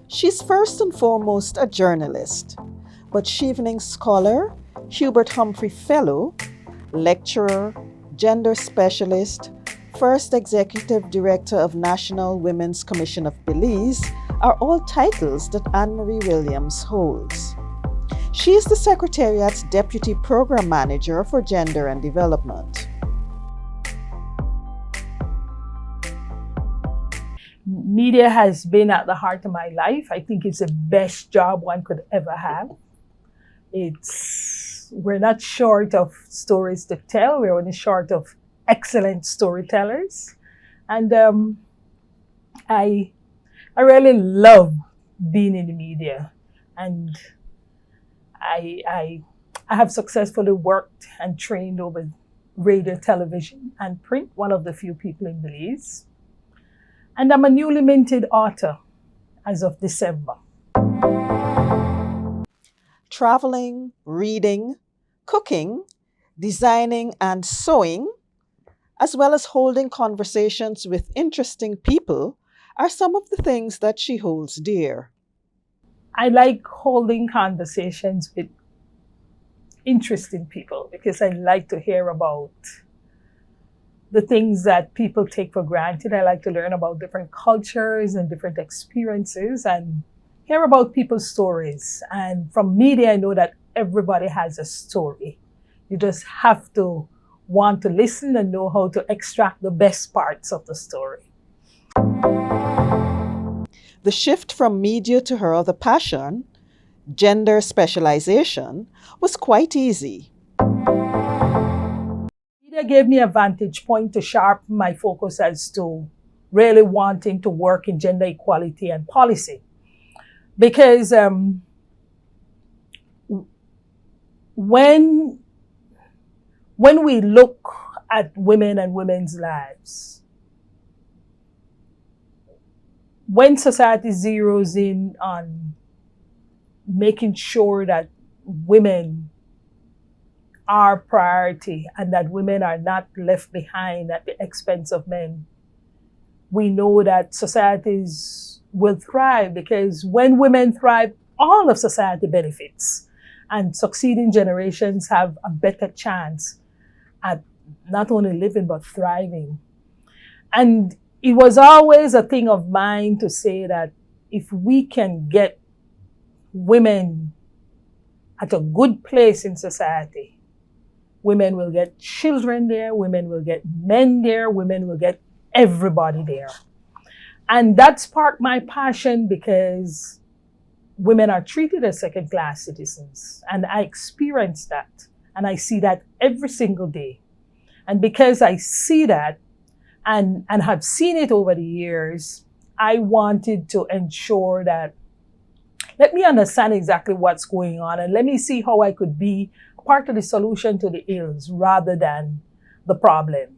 She's first and foremost a journalist, but Chevening Scholar, Hubert Humphrey Fellow, lecturer, gender specialist, first executive director of National Women's Commission of Belize are all titles that Anne-Marie Williams holds. She is the Secretariat's Deputy Program Manager for Gender and Development. Media has been at the heart of my life. I think it's the best job one could ever have. We're not short of stories to tell. We're only short of excellent storytellers. And I really love being in the media. And I have successfully worked and trained over radio, television, and print, one of the few people in Belize. And I'm a newly minted author as of December. Traveling, reading, cooking, designing, and sewing, as well as holding conversations with interesting people, are some of the things that she holds dear. I like holding conversations with interesting people because I like to hear about the things that people take for granted. I like to learn about different cultures and different experiences and hear about people's stories. And from media, I know that everybody has a story. You just have to want to listen and know how to extract the best parts of the story. The shift from media to her other passion, gender specialization, was quite easy. Media gave me a vantage point to sharpen my focus as to really wanting to work in gender equality and policy. Because when we look at women and women's lives, when society zeroes in on making sure that women are priority and that women are not left behind at the expense of men, we know that societies will thrive, because when women thrive, all of society benefits, and succeeding generations have a better chance at not only living but thriving. And it was always a thing of mine to say that if we can get women at a good place in society, women will get children there, women will get men there, women will get everybody there. And that sparked my passion because women are treated as second-class citizens. And I experience that. And I see that every single day. And because I see that and have seen it over the years, I wanted to ensure that, let me understand exactly what's going on and let me see how I could be part of the solution to the ills rather than the problem.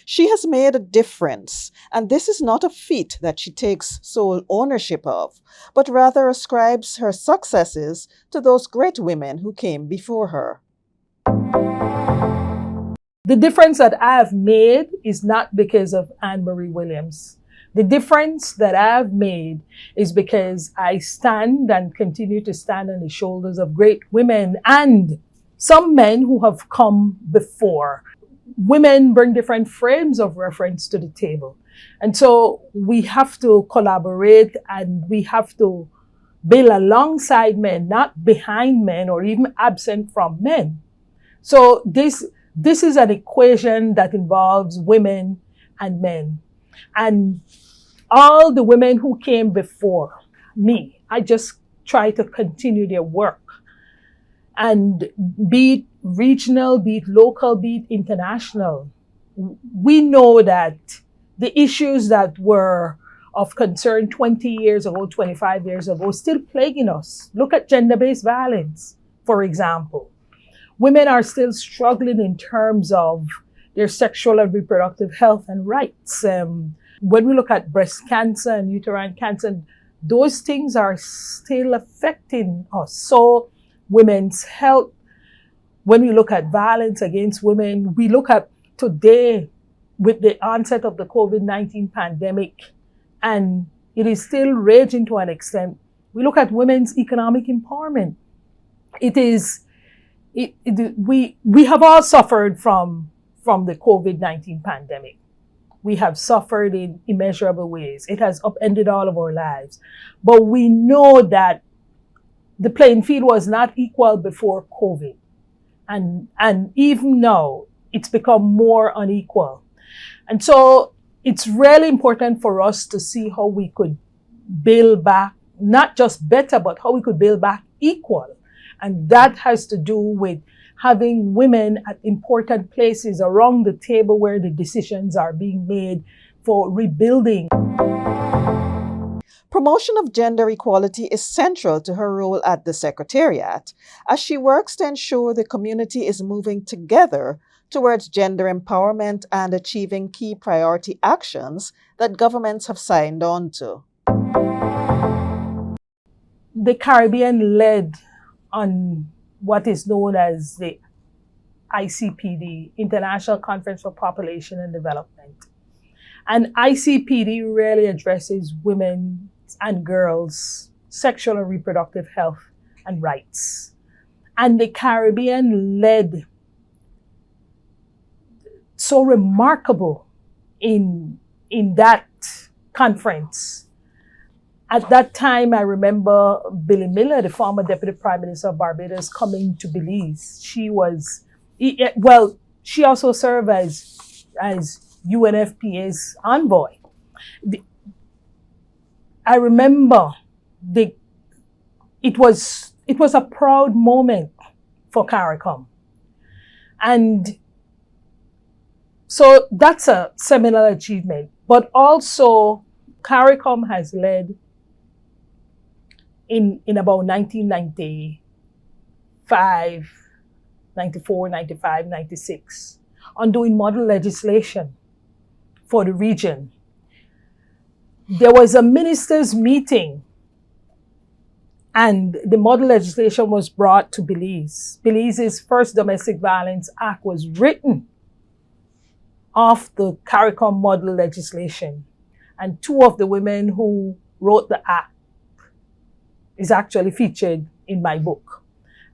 She has made a difference, and this is not a feat that she takes sole ownership of, but rather ascribes her successes to those great women who came before her. The difference that I have made is not because of Anne-Marie Williams. The difference that I've made is because I stand and continue to stand on the shoulders of great women and some men who have come before. Women bring different frames of reference to the table. And so we have to collaborate and we have to build alongside men, not behind men or even absent from men. So this is an equation that involves women and men. And all the women who came before me, I just try to continue their work. And be it regional, be it local, be it international, we know that the issues that were of concern 20 years ago, 25 years ago, still plaguing us. Look at gender-based violence, for example. Women are still struggling in terms of their sexual and reproductive health and rights. When we look at breast cancer and uterine cancer, those things are still affecting us. So women's health, when we look at violence against women, we look at today with the onset of the COVID-19 pandemic, and it is still raging to an extent. We look at women's economic empowerment. We have all suffered from the COVID-19 pandemic. We have suffered in immeasurable ways. It has upended all of our lives. But we know that the playing field was not equal before COVID. And even now, it's become more unequal. And so it's really important for us to see how we could build back, not just better, but how we could build back equal. And that has to do with having women at important places around the table where the decisions are being made for rebuilding. Promotion of gender equality is central to her role at the Secretariat, as she works to ensure the community is moving together towards gender empowerment and achieving key priority actions that governments have signed on to. The Caribbean led on what is known as the ICPD, International Conference for Population and Development. And ICPD really addresses women and girls' sexual and reproductive health and rights. And the Caribbean led so remarkable in that conference. At that time, I remember Billy Miller, the former Deputy Prime Minister of Barbados, coming to Belize. She also served as UNFPA's envoy. I remember it was a proud moment for CARICOM. And so that's a seminal achievement. But also, CARICOM has led in about 1995, 94, 95, 96, on doing model legislation for the region. There was a ministers' meeting, and the model legislation was brought to Belize. Belize's first Domestic Violence Act was written off the CARICOM model legislation. And two of the women who wrote the act is actually featured in my book.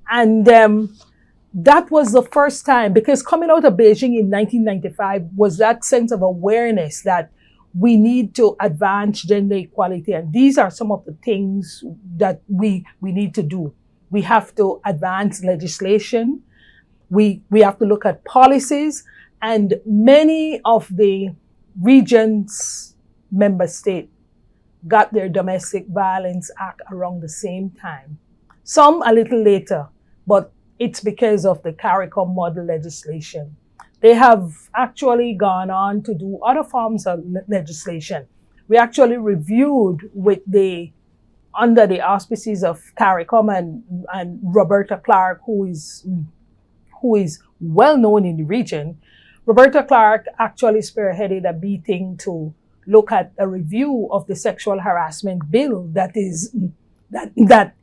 And that was the first time, because coming out of Beijing in 1995 was that sense of awareness that we need to advance gender equality. And these are some of the things that we need to do. We have to advance legislation. We have to look at policies. And many of the region's member states got their Domestic Violence Act around the same time. Some a little later, but it's because of the CARICOM model legislation. They have actually gone on to do other forms of legislation. We actually reviewed under the auspices of CARICOM and Roberta Clark, who is well known in the region. Roberta Clark actually spearheaded a meeting to look at a review of the sexual harassment bill that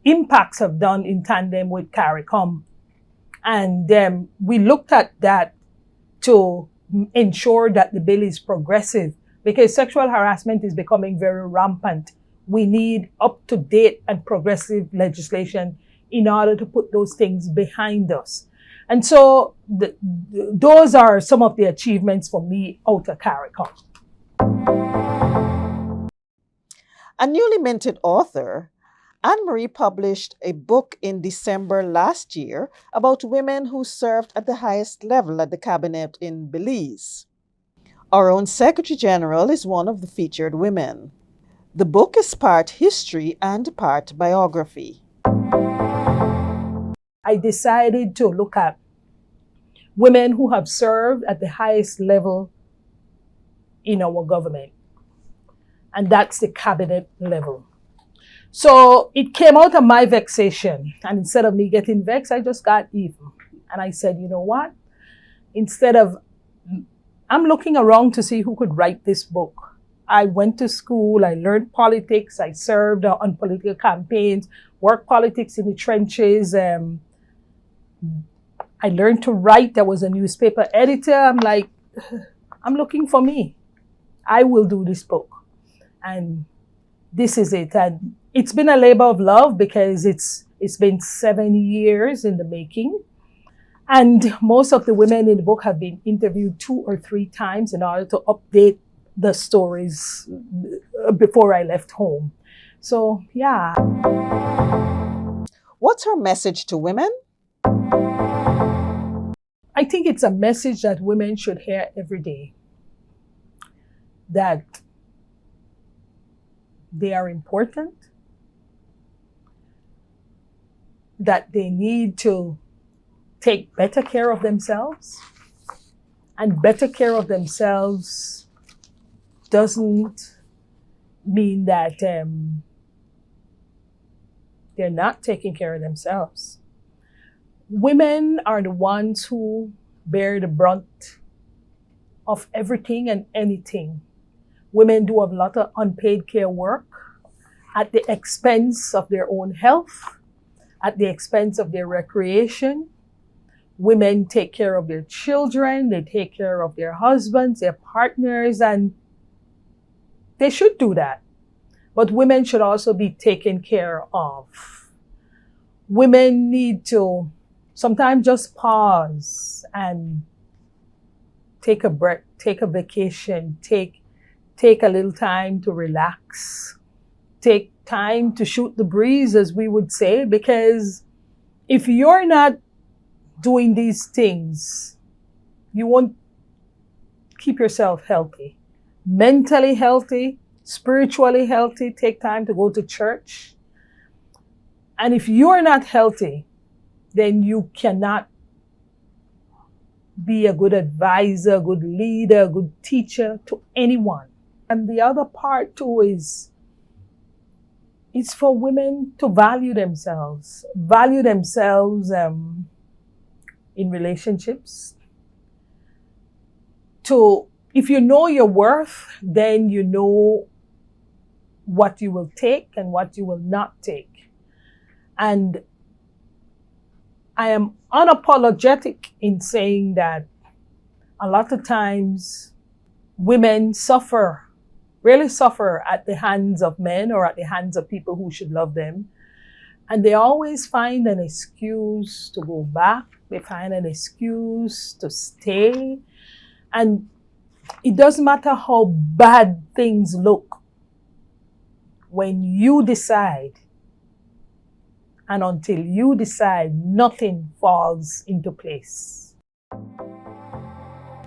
impacts have done in tandem with CARICOM. And we looked at that to ensure that the bill is progressive, because sexual harassment is becoming very rampant. We need up-to-date and progressive legislation in order to put those things behind us. And so those are some of the achievements for me out of CARICOM. A newly minted author, Anne-Marie published a book in December last year about women who served at the highest level at the cabinet in Belize. Our own Secretary General is one of the featured women. The book is part history and part biography. I decided to look at women who have served at the highest level in our government, and that's the cabinet level. So it came out of my vexation, and instead of me getting vexed, I just got even. And I said, you know what? I'm looking around to see who could write this book. I went to school, I learned politics, I served on political campaigns, worked politics in the trenches. I learned to write. I was a newspaper editor. I'm like, I'm looking for me. I will do this book. And this is it. And it's been a labor of love because it's been 7 years in the making. And most of the women in the book have been interviewed 2 or 3 times in order to update the stories before I left home. So, yeah. What's her message to women? I think it's a message that women should hear every day. That they are important, that they need to take better care of themselves, and better care of themselves doesn't mean that they're not taking care of themselves. Women are the ones who bear the brunt of everything and anything. Women do a lot of unpaid care work at the expense of their own health, at the expense of their recreation. Women take care of their children, they take care of their husbands, their partners, and they should do that. But women should also be taken care of. Women need to sometimes just pause and take a break, take a vacation, take a little time to relax, take time to shoot the breeze, as we would say, because if you're not doing these things, you won't keep yourself healthy, mentally healthy, spiritually healthy. Take time to go to church. And if you're not healthy, then you cannot be a good advisor, a good leader, a good teacher to anyone. And the other part too is it's for women to value themselves in relationships. If you know your worth, then you know what you will take and what you will not take. And I am unapologetic in saying that a lot of times women really suffer at the hands of men or at the hands of people who should love them. And they always find an excuse to go back. They find an excuse to stay. And it doesn't matter how bad things look. When you decide, and until you decide, nothing falls into place.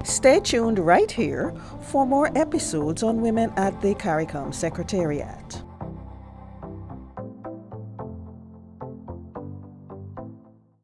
Stay tuned right here for more episodes on women at the CARICOM Secretariat.